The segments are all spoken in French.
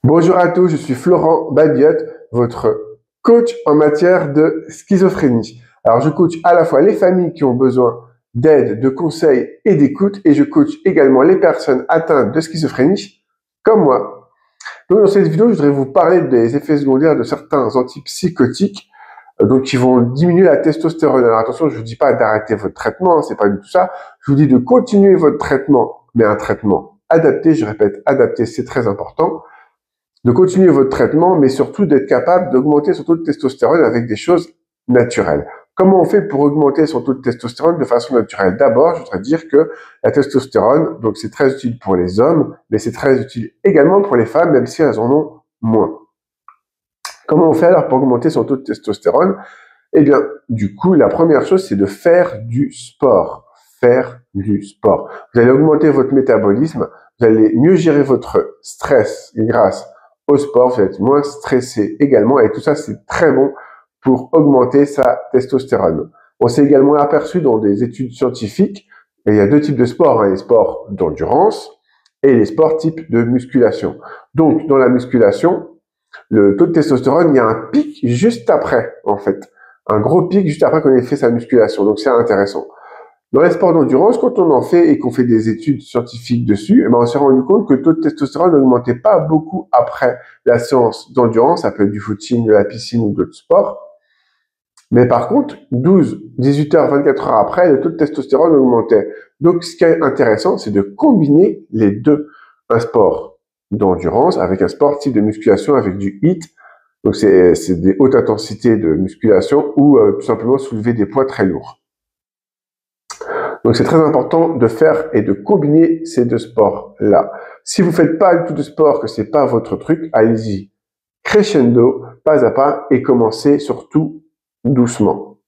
Bonjour à tous, je suis Florent Babiotte, votre coach en matière de schizophrénie. Alors, je coach à la fois les familles qui ont besoin d'aide, de conseils et d'écoute, et je coach également les personnes atteintes de schizophrénie, comme moi. Donc, dans cette vidéo, je voudrais vous parler des effets secondaires de certains antipsychotiques, donc qui vont diminuer la testostérone. Alors attention, je vous dis pas d'arrêter votre traitement, c'est pas du tout ça. Je vous dis de continuer votre traitement, mais un traitement adapté. Je répète, adapté, c'est très important. De continuer votre traitement, mais surtout d'être capable d'augmenter son taux de testostérone avec des choses naturelles. Comment on fait pour augmenter son taux de testostérone de façon naturelle? D'abord, je voudrais dire que la testostérone, donc c'est très utile pour les hommes, mais c'est très utile également pour les femmes, même si elles en ont moins. Comment on fait alors pour augmenter son taux de testostérone? Eh bien, du coup, la première chose, c'est de faire du sport. Faire du sport. Vous allez augmenter votre métabolisme, vous allez mieux gérer votre stress grâce au sport, vous allez être moins stressé également, et tout ça, c'est très bon pour augmenter sa testostérone. On s'est également aperçu dans des études scientifiques, et il y a deux types de sports, les sports d'endurance et les sports type de musculation. Donc, dans la musculation, le taux de testostérone, il y a un pic juste après, en fait. Un gros pic juste après qu'on ait fait sa musculation. Donc, c'est intéressant. Dans les sports d'endurance, quand on en fait et qu'on fait des études scientifiques dessus, on s'est rendu compte que le taux de testostérone n'augmentait pas beaucoup après la séance d'endurance. Ça peut être du footing, de la piscine ou d'autres sports. Mais par contre, 12, 18 heures, 24 heures après, le taux de testostérone augmentait. Donc, ce qui est intéressant, c'est de combiner les deux. Un sport d'endurance avec un sport type de musculation avec du HIIT. Donc, c'est des hautes intensités de musculation ou tout simplement soulever des poids très lourds. Donc, c'est très important de faire et de combiner ces deux sports-là. Si vous faites pas du tout de sport, que c'est pas votre truc, allez-y crescendo, pas à pas, et commencez surtout doucement.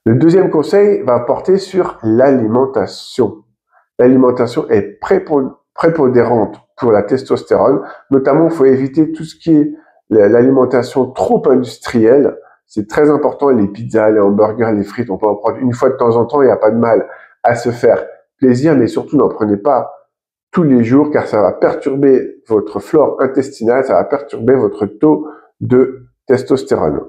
Le deuxième conseil va porter sur l'alimentation. L'alimentation est prépondérante pour la testostérone. Notamment, il faut éviter tout ce qui est l'alimentation trop industrielle. C'est très important, les pizzas, les hamburgers, les frites, on peut en prendre une fois de temps en temps, il n'y a pas de mal à se faire plaisir, mais surtout n'en prenez pas tous les jours car ça va perturber votre flore intestinale, ça va perturber votre taux de testostérone.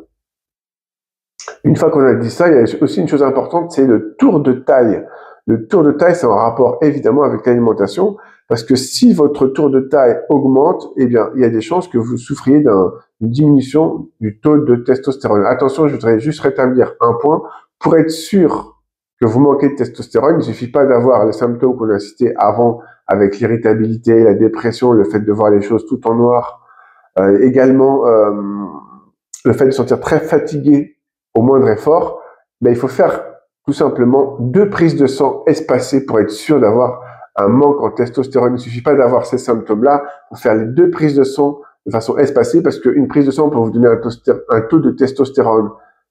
Une fois qu'on a dit ça, il y a aussi une chose importante, c'est le tour de taille. Le tour de taille, c'est en rapport évidemment avec l'alimentation, parce que si votre tour de taille augmente, eh bien, il y a des chances que vous souffriez d'une diminution du taux de testostérone. Attention, je voudrais juste rétablir un point. Pour être sûr que vous manquez de testostérone, il ne suffit pas d'avoir les symptômes qu'on a cités avant, avec l'irritabilité, la dépression, le fait de voir les choses tout en noir, également le fait de se sentir très fatigué au moindre effort, ben, il faut faire tout simplement 2 prises de sang espacées pour être sûr d'avoir un manque en testostérone. Il ne suffit pas d'avoir ces symptômes-là. Il faut faire les 2 prises de sang de façon espacée parce qu'une prise de sang peut vous donner un taux de testostérone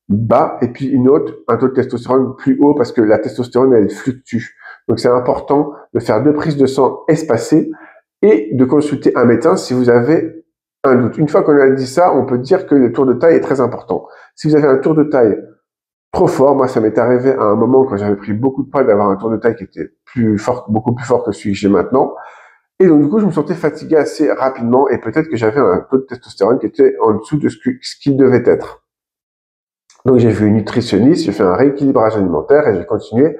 bas et puis une autre, un taux de testostérone plus haut parce que la testostérone, elle fluctue. Donc, c'est important de faire 2 prises de sang espacées et de consulter un médecin si vous avez un doute. Une fois qu'on a dit ça, on peut dire que le tour de taille est très important. Si vous avez un tour de taille trop fort, moi ça m'est arrivé à un moment quand j'avais pris beaucoup de poids d'avoir un tour de taille qui était plus fort, beaucoup plus fort que celui que j'ai maintenant. Et donc du coup je me sentais fatigué assez rapidement et peut-être que j'avais un taux de testostérone qui était en dessous de ce qu'il devait être. Donc j'ai vu une nutritionniste, j'ai fait un rééquilibrage alimentaire et j'ai continué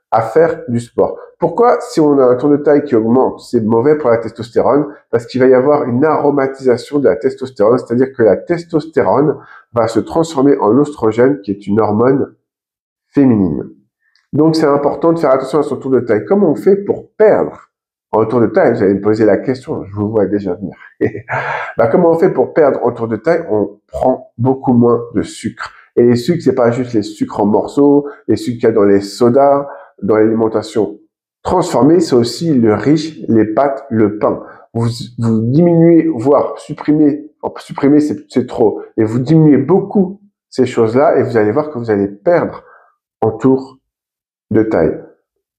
à faire du sport. Pourquoi, si on a un tour de taille qui augmente, c'est mauvais pour la testostérone? Parce qu'il va y avoir une aromatisation de la testostérone, c'est-à-dire que la testostérone va se transformer en oestrogène, qui est une hormone féminine. Donc, c'est important de faire attention à son tour de taille. Comment on fait pour perdre en tour de taille? Vous allez me poser la question, je vous vois déjà venir. Comment on fait pour perdre en tour de taille? On prend beaucoup moins de sucre. Et les sucres, c'est pas juste les sucres en morceaux, les sucres qu'il y a dans les sodas, dans l'alimentation transformée, c'est aussi le riz, les pâtes, le pain. Vous diminuez, voire supprimez c'est trop, et vous diminuez beaucoup ces choses-là et vous allez voir que vous allez perdre en tour de taille.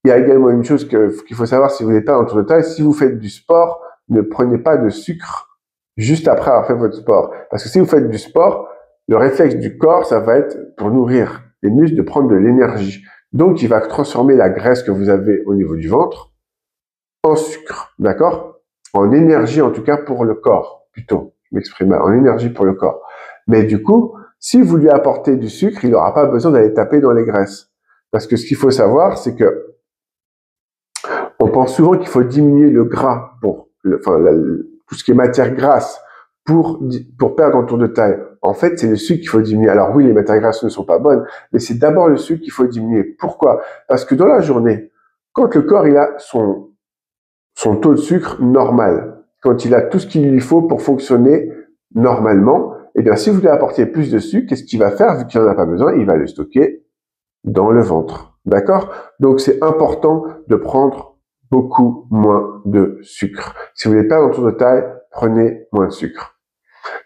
Il y a également une chose qu'il faut savoir si vous voulez perdre en tour de taille, si vous faites du sport, ne prenez pas de sucre juste après avoir fait votre sport. Parce que si vous faites du sport, le réflexe du corps, ça va être pour nourrir les muscles de prendre de l'énergie. Donc, il va transformer la graisse que vous avez au niveau du ventre en sucre, d'accord? En énergie, en tout cas, pour le corps. plutôt, je m'exprime mal, en énergie pour le corps. Mais du coup, si vous lui apportez du sucre, il n'aura pas besoin d'aller taper dans les graisses. Parce que ce qu'il faut savoir, c'est que on pense souvent qu'il faut diminuer le gras pour, tout ce qui est matière grasse pour perdre en tour de taille. En fait, c'est le sucre qu'il faut diminuer. Alors oui, les matières grasses ne sont pas bonnes, mais c'est d'abord le sucre qu'il faut diminuer. Pourquoi? Parce que dans la journée, quand le corps il a son taux de sucre normal, quand il a tout ce qu'il lui faut pour fonctionner normalement, eh bien, si vous lui apportez plus de sucre, qu'est-ce qu'il va faire? Vu qu'il n'en a pas besoin, il va le stocker dans le ventre. D'accord? Donc, c'est important de prendre beaucoup moins de sucre. Si vous voulez perdre en tour de taille, prenez moins de sucre.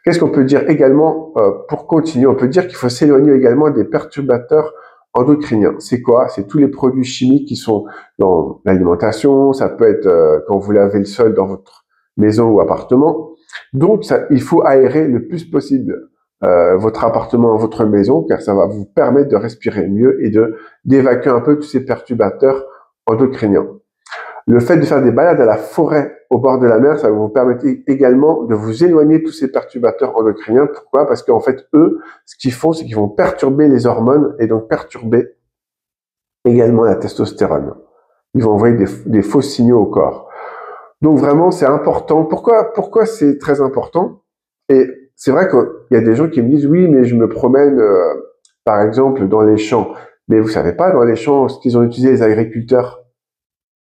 Qu'est-ce qu'on peut dire également pour continuer? On peut dire qu'il faut s'éloigner également des perturbateurs endocriniens. C'est quoi? C'est tous les produits chimiques qui sont dans l'alimentation. Ça peut être quand vous lavez le sol dans votre maison ou appartement. Donc, il faut aérer le plus possible votre appartement, votre maison, car ça va vous permettre de respirer mieux et d'évacuer un peu tous ces perturbateurs endocriniens. Le fait de faire des balades à la forêt au bord de la mer, ça va vous permettre également de vous éloigner de tous ces perturbateurs endocriniens. Pourquoi? Parce qu'en fait, eux, ce qu'ils font, c'est qu'ils vont perturber les hormones et donc perturber également la testostérone. Ils vont envoyer des faux signaux au corps. Donc vraiment, c'est important. Pourquoi c'est très important? Et c'est vrai qu'il y a des gens qui me disent, oui, mais je me promène, par exemple, dans les champs. Mais vous savez pas, dans les champs, ce qu'ils ont utilisé les agriculteurs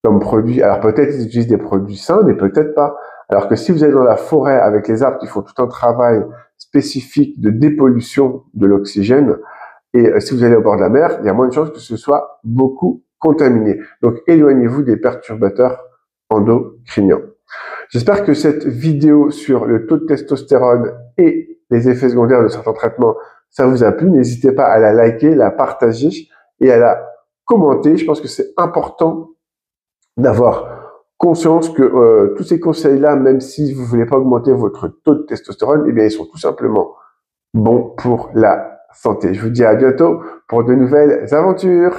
comme produits. Alors peut-être ils utilisent des produits sains, mais peut-être pas. Alors que si vous êtes dans la forêt avec les arbres qui font tout un travail spécifique de dépollution de l'oxygène, et si vous allez au bord de la mer, il y a moins de chances que ce soit beaucoup contaminé. Donc éloignez-vous des perturbateurs endocriniens. J'espère que cette vidéo sur le taux de testostérone et les effets secondaires de certains traitements, ça vous a plu. N'hésitez pas à la liker, la partager et à la commenter. Je pense que c'est important d'avoir conscience que tous ces conseils-là, même si vous voulez pas augmenter votre taux de testostérone, eh bien, ils sont tout simplement bons pour la santé. Je vous dis à bientôt pour de nouvelles aventures.